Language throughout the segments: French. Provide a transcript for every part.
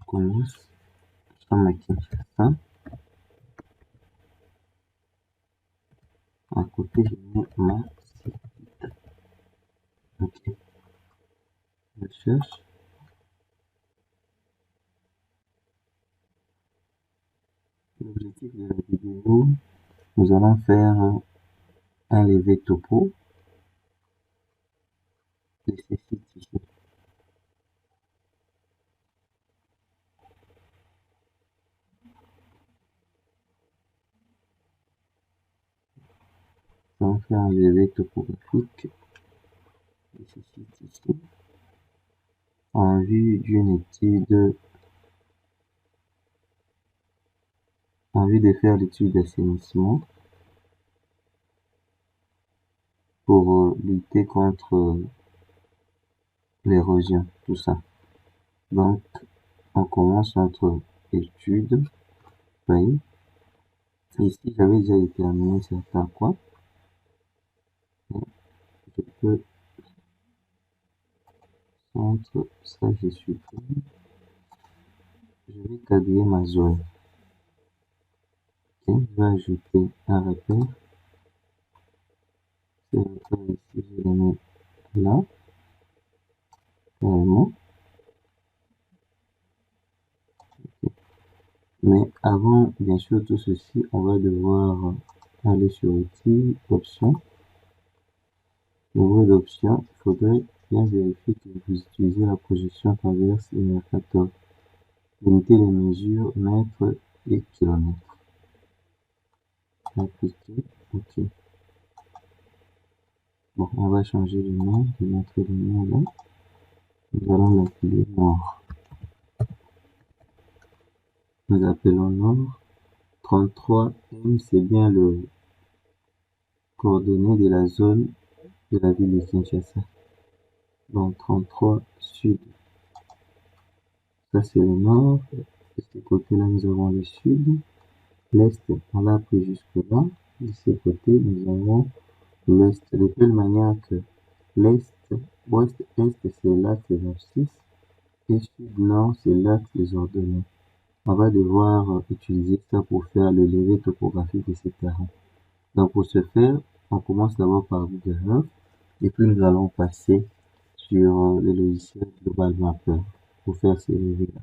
commence. Nous sommes à Kinshasa. À côté, je mets ma site. Ok. Je cherche. L'objectif de la vidéo, nous allons faire un levé topo de ces sites ici. Nous allons faire un levé topographique de ces sites ici en vue d'une étude, en vue de faire l'étude d'assainissement pour lutter contre l'érosion, tout ça. Donc, on commence notre étude. Vous voyez, ici, j'avais déjà déterminé certains points. Je peux centre, ça je supprime. Je vais quadriller ma zone. Ok, je vais ajouter un repère. Ce repère ici, je le mets là, carrément. Okay. Mais avant, bien sûr, tout ceci, on va devoir aller sur outils, options. Au niveau d'options, il faudrait bien vérifier que vous utilisez la projection transverse et Mercator. Limitez les mesures mètres et kilomètres. Appliquer, ok. Bon, on va changer le nom, je vais mettre le nom là. Nous allons l'appeler nord. Nous appelons nord. 33M, c'est bien le coordonnées de la zone de la ville de Kinshasa. Donc 33 sud. Ça c'est le nord. De ce côté-là, nous avons le sud. L'est, on l'a pris jusque-là. De ce côté, nous avons l'ouest. De telle manière que l'est, ouest, est, c'est l'axe des abscisses. Et sud-nord, c'est l'axe des ordonnées. On va devoir utiliser ça pour faire le levé topographique de ces terrains. Donc pour ce faire, on commence d'abord par Google Earth et puis nous allons passer sur le logiciel Global Mapper pour faire ces levées-là.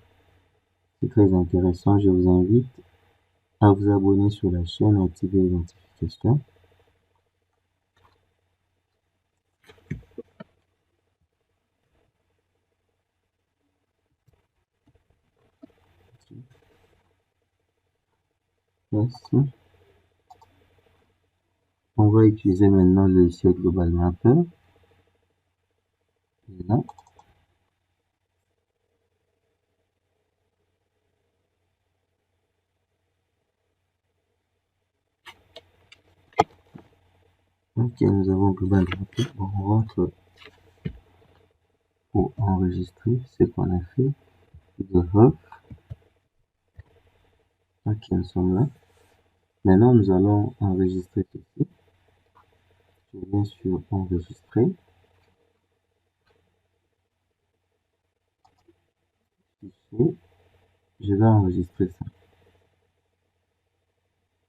C'est très intéressant. Je vous invite à vous abonner sur la chaîne et activer les notifications. On va utiliser maintenant le logiciel Global Mapper. Et là. Ok, nous avons Global Mapper. On rentre pour enregistrer ce qu'on a fait. Hop. Ok, nous sommes là. Maintenant, nous allons enregistrer ceci. Je viens sur enregistrer. Ici, je vais enregistrer ça.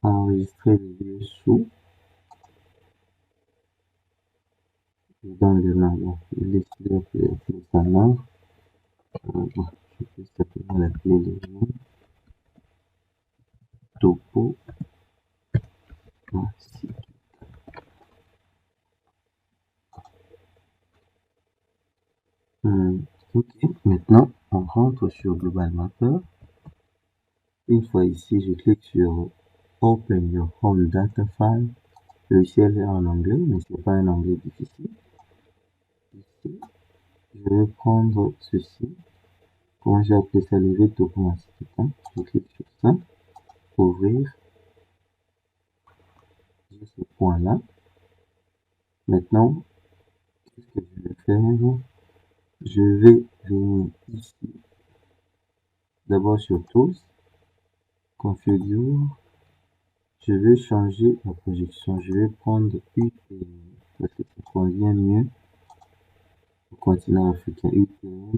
Enregistrer le lieu sous. Je donne le nom. Donc, il est sur ça nord. Bon, je peux simplement l'appeler le nom. Topo. Ainsi. Ok, maintenant on rentre sur Global Mapper. Une fois ici, je clique sur Open your home data file. Le logiciel est en anglais, mais ce n'est pas un anglais difficile. Ici, je vais prendre ceci. Comment j'ai appelé ça, levé topographique. Je clique sur ça. Ouvrir. J'ai ce point-là. Maintenant, qu'est-ce que je vais faire? Je vais venir ici. D'abord sur Tools. Configure. Je vais changer la projection. Je vais prendre UTM parce que ça convient mieux au continent africain. UTM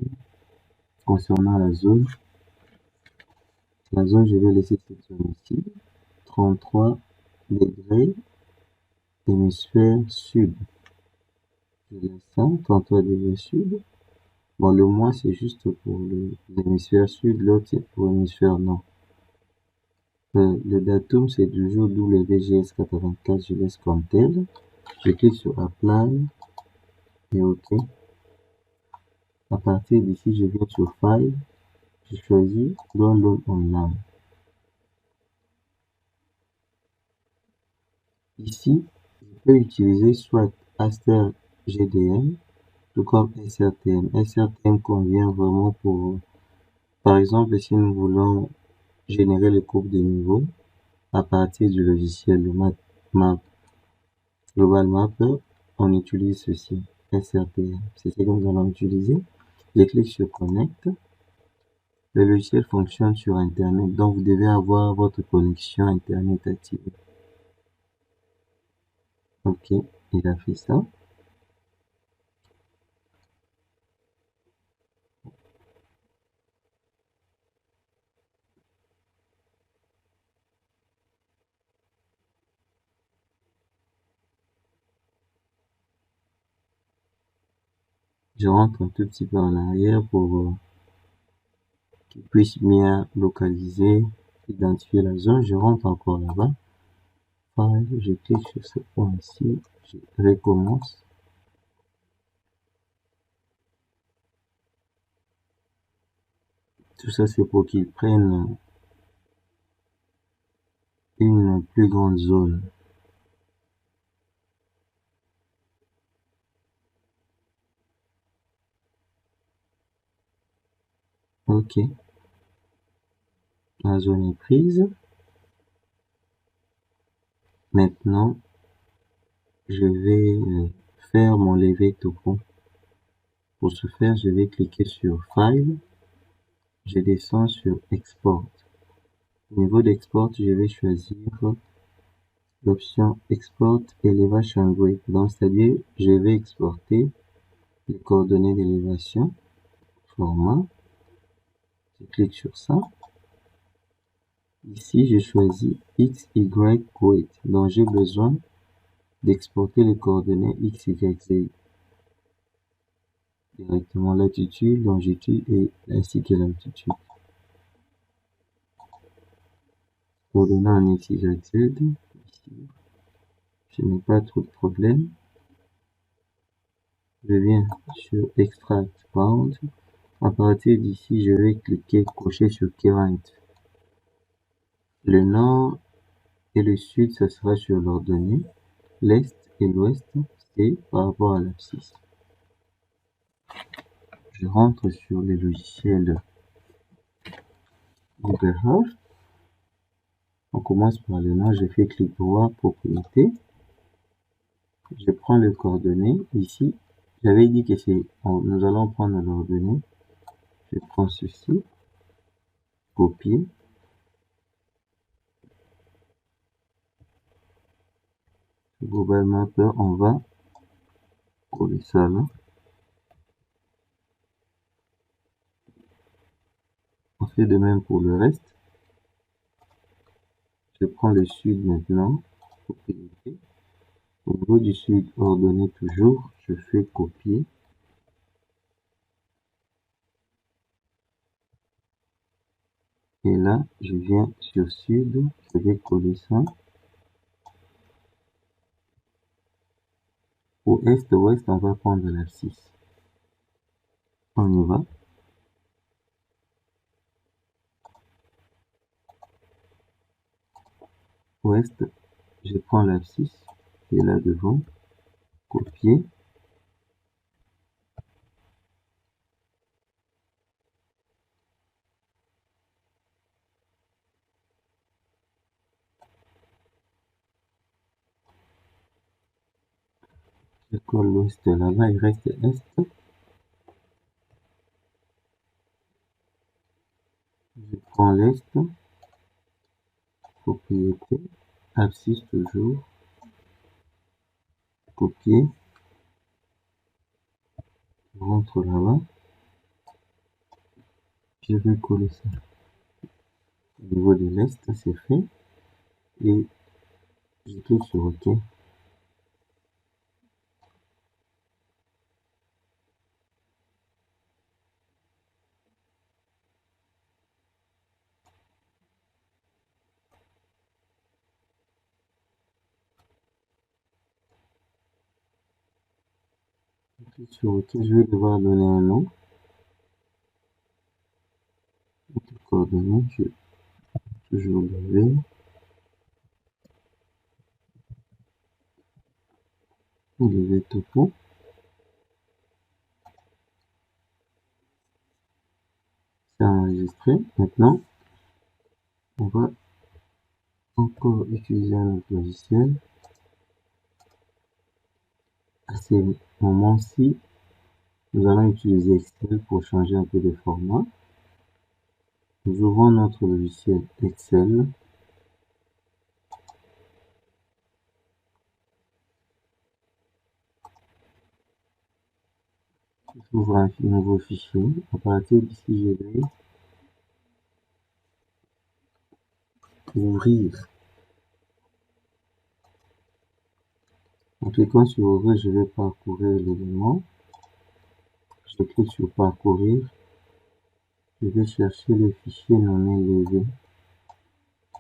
concernant la zone La zone, je vais laisser cette zone ici. 33 degrés, hémisphère sud. Je laisse ça, 33 degrés sud. Bon, le moins, c'est juste pour l'hémisphère sud, l'autre, c'est pour l'hémisphère nord. Le datum, c'est du jour d'où le VGS 84, je laisse comme tel. Je clique sur Apply et OK. À partir d'ici, je viens sur File. Je choisis Download Online. Ici, je peux utiliser soit Aster GDM, tout comme SRTM. SRTM convient vraiment pour, par exemple, si nous voulons générer le courbe de niveau à partir du logiciel Global Mapper, on utilise ceci, SRTM. C'est ce que nous allons utiliser. Je clique sur Connect. Le logiciel fonctionne sur Internet, donc vous devez avoir votre connexion Internet activée. Ok, il a fait ça. Je rentre un tout petit peu en arrière pour qu'il puisse bien localiser, identifier la zone. Je rentre encore là-bas. Pareil, je clique sur ce point ici, je recommence. Tout ça, c'est pour qu'ils prennent une plus grande zone. Ok, la zone est prise. Maintenant, je vais faire mon levé topo. Pour ce faire, je vais cliquer sur File. Je descends sur Export. Au niveau d'Export, je vais choisir l'option Export Elevation Grid. Donc, c'est-à-dire, je vais exporter les coordonnées d'élévation, format. Je clique sur ça. Ici, je choisis X, Y, Grid. Donc, j'ai besoin d'exporter les coordonnées X, Y, Z. Directement latitude, longitude et ainsi que l'altitude. Coordonnées en X, Y, Z. Ici, je n'ai pas trop de problème. Je viens sur Extract Bound. À partir d'ici, je vais cliquer, cocher sur Current. Le nord et le sud, ça sera sur l'ordonnée. L'est et l'ouest, c'est par rapport à l'abscisse. Je rentre sur le logiciel Google Earth. On commence par le nom, je fais clic droit, propriété. Je prends les coordonnées. Ici, j'avais dit que nous allons prendre l'ordonnée. Je prends ceci, copier. Global Mapper, on va coller ça là. On fait de même pour le reste. Je prends le sud maintenant, propriété. Au niveau du sud, ordonnée toujours, je fais copier. Et là, je viens sur sud, je vais coller ça. Au est-ouest, on va prendre l'abscisse. On y va. Ouest, je prends l'abscisse qui est là devant. Copier. Je colle l'ouest là-bas, il reste est. Je prends l'est. Propriété. Abscisse toujours. Copier. Je rentre là-bas. Je vais coller ça. au niveau de l'est, c'est fait. Et je clique sur OK. Je clique sur OK. Je vais devoir donner un nom. Coordonnées, toujours W. W topo. C'est enregistré. Maintenant, on va encore utiliser un autre logiciel. À ces moments-ci, nous allons utiliser Excel pour changer un peu de format. Nous ouvrons notre logiciel Excel. J'ouvre un nouveau fichier. À partir d'ici, je vais ouvrir. En cliquant sur ouvrir, je vais parcourir l'élément. Je clique sur parcourir. Je vais chercher le fichier nommé levé.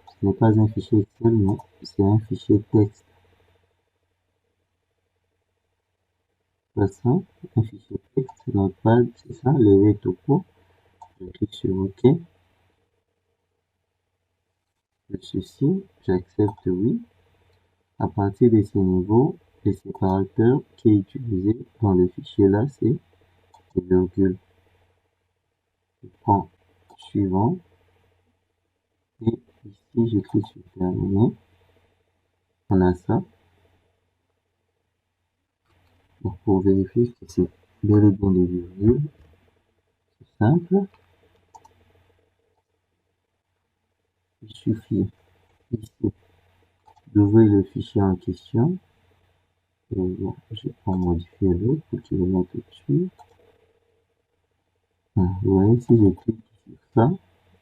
Ce n'est pas un fichier Excel, mais c'est un fichier texte. Pas ça, un fichier texte, notepad, c'est ça, levé topo. Je clique sur OK. Ceci, j'accepte oui. À partir de ce niveau, le séparateur qui est utilisé dans le fichier là, c'est les virgules. Je prends suivant et ici je clique sur terminer. On a ça. Donc pour vérifier que c'est bel et bien des virgules, c'est simple. Il suffit ici d'ouvrir le fichier en question. Et bon, je vais modifier l'autre pour qu'il le mette au-dessus. Vous voyez, si je clique sur ça,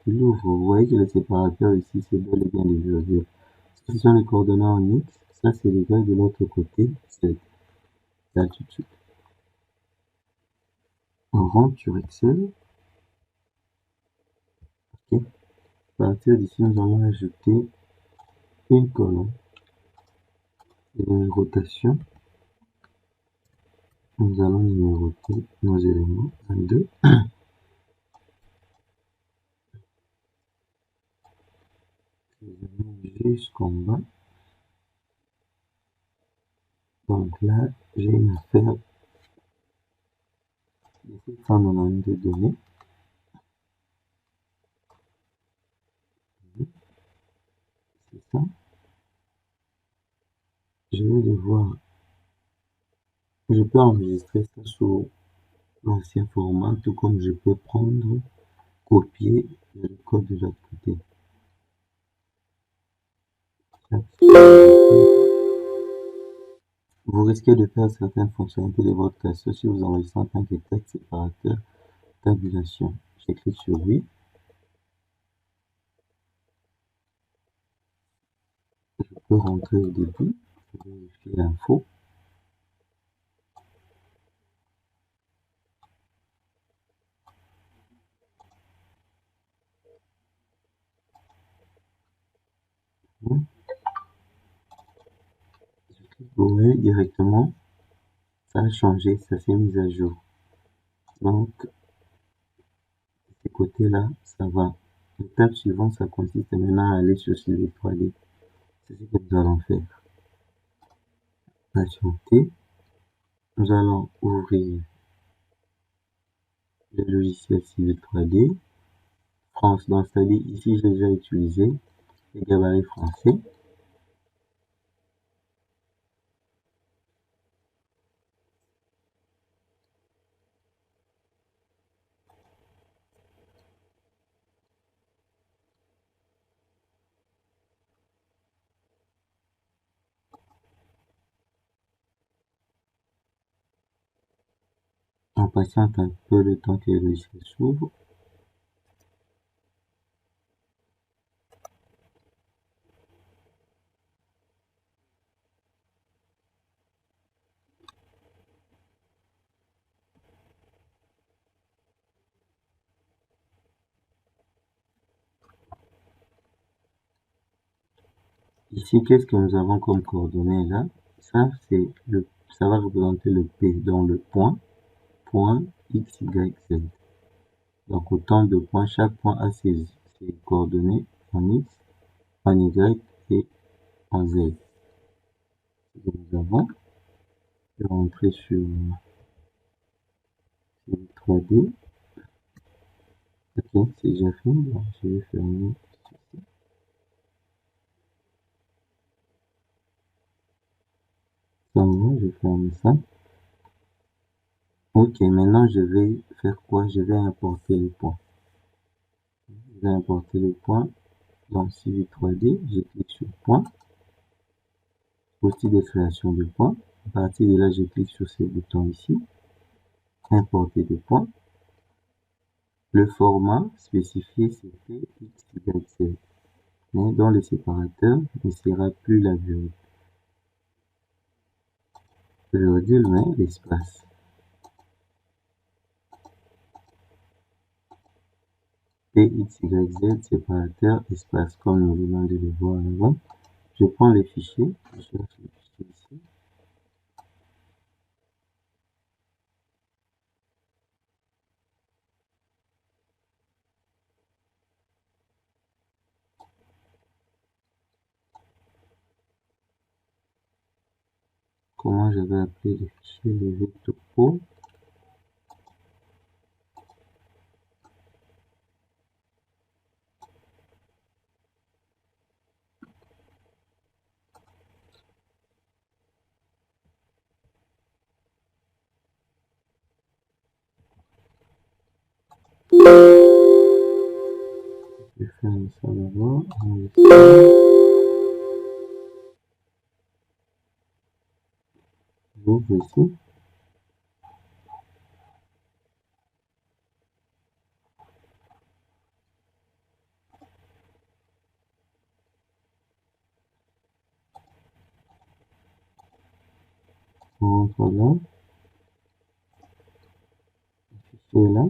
il ouvre. Vous voyez que le séparateur ici, c'est bel et bien des virgules. Ce sont les coordonnées en X. Ça, c'est les gars de l'autre côté. C'est là tout de suite. On rentre sur Excel. OK. À partir d'ici, nous allons ajouter une colonne et une rotation. Nous allons numéroter nos éléments 1, 2. Jusqu'en bas. Donc là, j'ai une affaire de 792 données. C'est ça. Je vais devoir, je peux enregistrer ça sous l'ancien format, tout comme je peux prendre, copier le code de l'autre côté. Vous risquez de perdre certaines fonctionnalités de votre casier si vous enregistrez en tant que texte séparateur tabulation. Je clique sur oui. Je peux rentrer au début pour vérifier l'info. Vous voyez directement, ça a changé, ça s'est mis à jour. Donc, de ce côté-là, ça va. L'étape suivante, ça consiste maintenant à aller sur Civil 3D. C'est ce que nous allons faire. Patienter. Nous allons ouvrir le logiciel Civil 3D. France, donc c'est-à-dire ici j'ai déjà utilisé les gabarits français. On patiente un peu le temps que le logiciel s'ouvre. Ici, qu'est-ce que nous avons comme coordonnées là? Ça, ça va représenter le P dans le point X, Y, Z. Donc, autant de points, chaque point a ses coordonnées en X, en Y et en Z. Et nous avons, je vais rentrer sur 3D. Ok, c'est déjà fait. Donc, je vais fermer ceci. Ça, je vais fermer ça. Ok, maintenant je vais faire quoi? Je vais importer les points. Je vais importer les points dans Civil 3D. Je clique sur point, outil de création de points. À partir de là, je clique sur ce bouton ici, importer des points. Le format spécifié, c'était X, Y, Z. Mais dans le séparateur, il ne sera plus la virgule. Virgule, mais l'espace. T, X, Y, Z, séparateur, espace, comme nous venons de le voir avant. Je prends les fichiers, je cherche les fichiers ici. Comment je vais appeler les fichiers, les vectopos. Je vais faire ça d'abord. J'ouvre ici. On rentre là. Le fichier est là.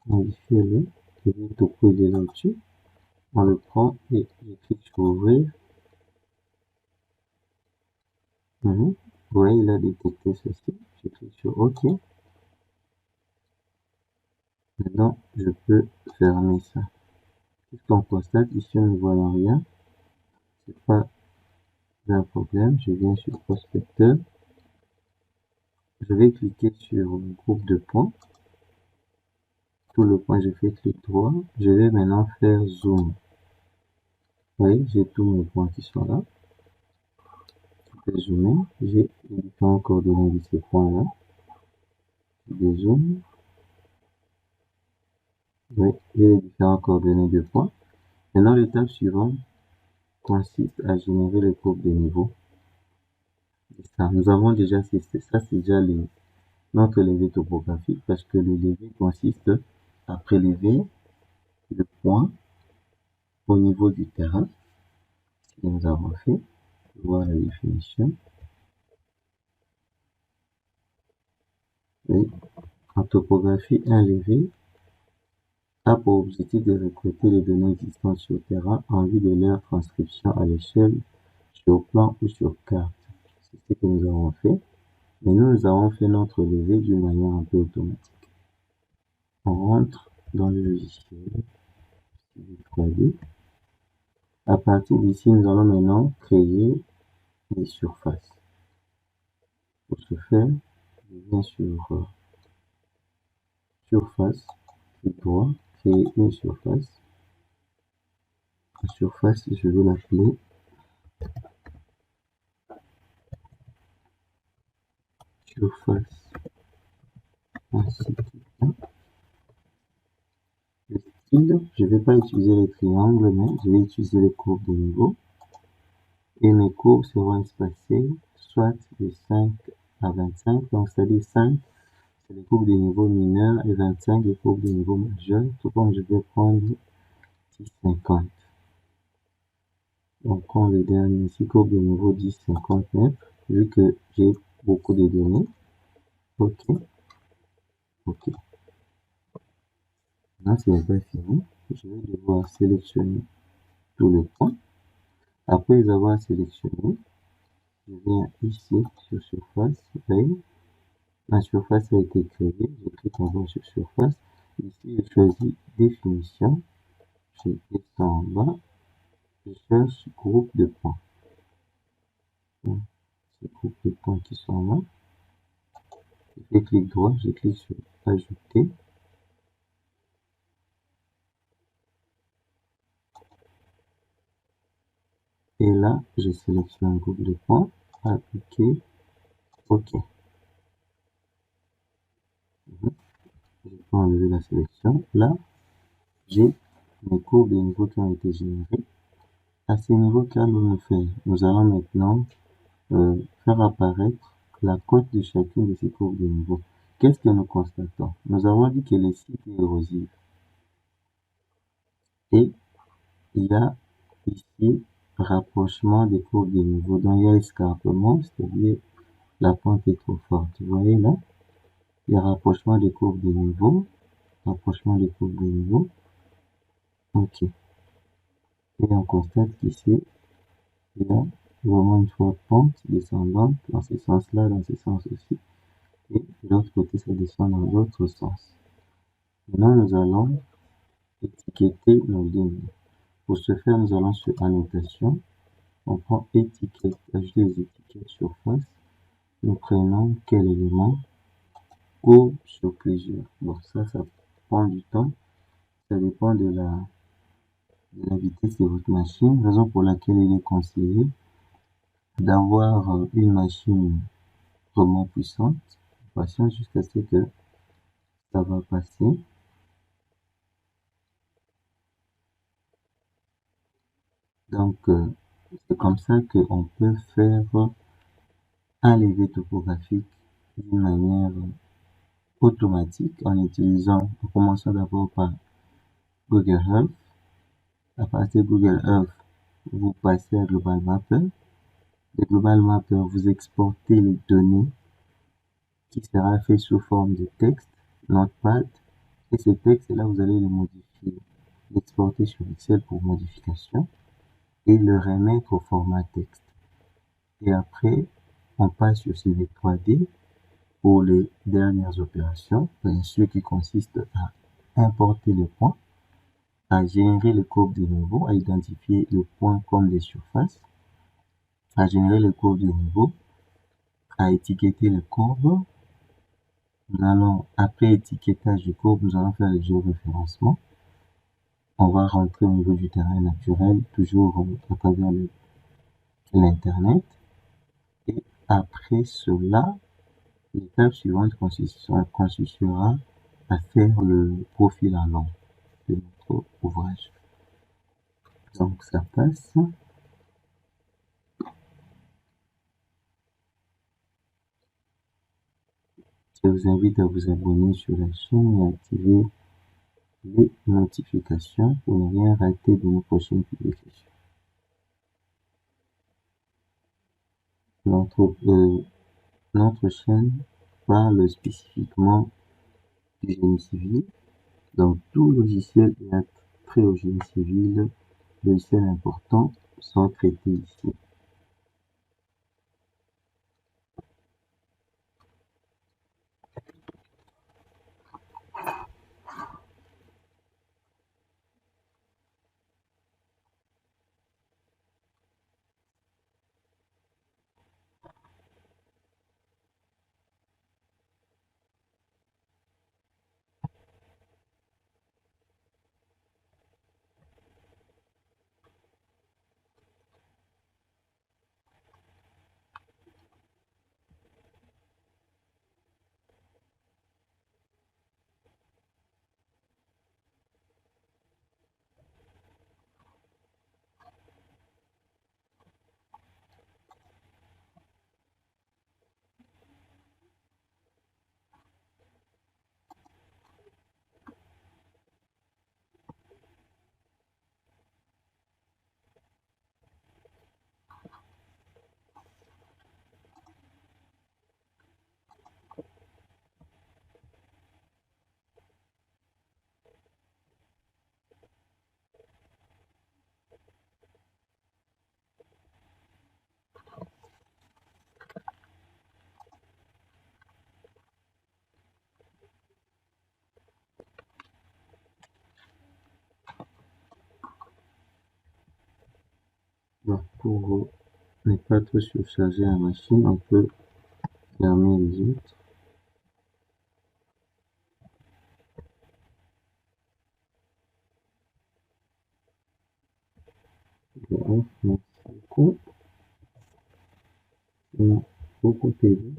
Modifier-le. Le vectopo il est là-dessus. On le prend et je clique sur ouvrir. Vous voyez, il a détecté ceci. Je clique sur OK. Maintenant, je peux fermer ça. Qu'est-ce qu'on constate? Ici, on ne voit rien. C'est pas un problème. Je viens sur prospecteur. Je vais cliquer sur le groupe de points. Tout le point, je fais clic droit. Je vais maintenant faire zoom. Vous voyez, j'ai tous mes points qui sont là. Je vais zoomer. J'ai les différents coordonnées de ces points-là. Je dézoome. Oui, j'ai les différentes coordonnées de points. Maintenant, l'étape suivante consiste à générer les courbes de niveau. Ça, nous avons déjà, ça c'est déjà notre levé topographique parce que le levé consiste à prélever le point au niveau du terrain. Ce que nous avons fait, voir la définition. Oui. En topographie, un levé a pour objectif de récolter les données existantes sur le terrain en vue de leur transcription à l'échelle sur plan ou sur carte. C'est ce que nous avons fait. Mais nous avons fait notre levé d'une manière un peu automatique. On rentre dans le logiciel 3D. À partir d'ici, nous allons maintenant créer des surfaces. Pour ce faire, je viens sur surface, clic droit, créer une surface. La surface, je vais l'appeler surface ainsi. Je ne vais pas utiliser les triangles, mais je vais utiliser les courbes de niveau. Et mes courbes seront espacées soit de 5 à 25, donc c'est-à-dire 5, c'est les courbes de niveau mineur et 25 les courbes de niveau majeur, tout comme je vais prendre 10-50. On prend le dernier ici, courbe de niveau 10-50 mètres, vu que j'ai beaucoup de données. OK, OK. Là, ce n'est pas fini. Je vais devoir sélectionner tous les points. Après les avoir sélectionnés, je viens ici sur surface, veille. Ma surface a été créée, je clique encore sur surface. Ici, je choisis définition, je descends en bas, je cherche groupe de points. Donc, ces groupes de points qui sont là. Je fais clic droit, je clique sur ajouter. Et là, je sélectionne un groupe de points, appliquer, OK. Je peux enlever la sélection. Là, j'ai mes courbes de niveau qui ont été générées. À ces niveaux, qu'allons-nous faire? Nous allons maintenant faire apparaître la cote de chacune de ces courbes de niveau. Qu'est-ce que nous constatons? Nous avons dit que le site est érosif. Et il y a ici rapprochement des courbes de niveau. Donc il y a escarpement, c'est-à-dire la pente est trop forte. Vous voyez là? Il y a rapprochement des courbes de niveau. Rapprochement des courbes de niveau. OK. Et on constate qu'ici, il y a vraiment une forte pente descendante dans ce sens-là, dans ce sens aussi. Et de l'autre côté, ça descend dans l'autre sens. Maintenant, nous allons étiqueter nos lignes. Pour ce faire, nous allons sur annotation. On prend étiquette, ajouter les étiquettes surface. Nous prenons quel élément ou sur plusieurs. Bon, ça prend du temps. Ça dépend de la vitesse de votre machine, raison pour laquelle il est conseillé d'avoir une machine vraiment puissante. Patience jusqu'à ce que ça va passer. Donc, c'est comme ça qu'on peut faire un levé topographique d'une manière automatique en utilisant, en commençant d'abord par Google Earth. À partir de Google Earth, vous passez à Global Mapper. De Global Mapper, vous exportez les données qui sera fait sous forme de texte, Notepad. Et ces textes, là, vous allez les modifier, l'exporter sur Excel pour modification et le remettre au format texte. Et après, on passe sur CV 3D pour les dernières opérations, bien sûr, qui consistent à importer les points, à générer les courbes de niveau, à identifier les points comme des surfaces, à générer les courbes de niveau, à étiqueter les courbes. Nous allons, après étiquetage de courbes, nous allons faire le géoréférencement. On va rentrer au niveau du terrain naturel, toujours à travers l'Internet. Et après cela, l'étape suivante consistera à faire le profil en long de notre ouvrage. Donc ça passe. Je vous invite à vous abonner sur la chaîne et activer les notifications pour ne rien rater de nos prochaines publications. Notre chaîne parle spécifiquement du génie civil. Donc tout logiciel et attrait au génie civil, logiciels importants sont traités ici. Donc, pour ne pas trop surcharger la machine, on peut fermer les autres. Bref, merci beaucoup. Ça m'a beaucoup aidé.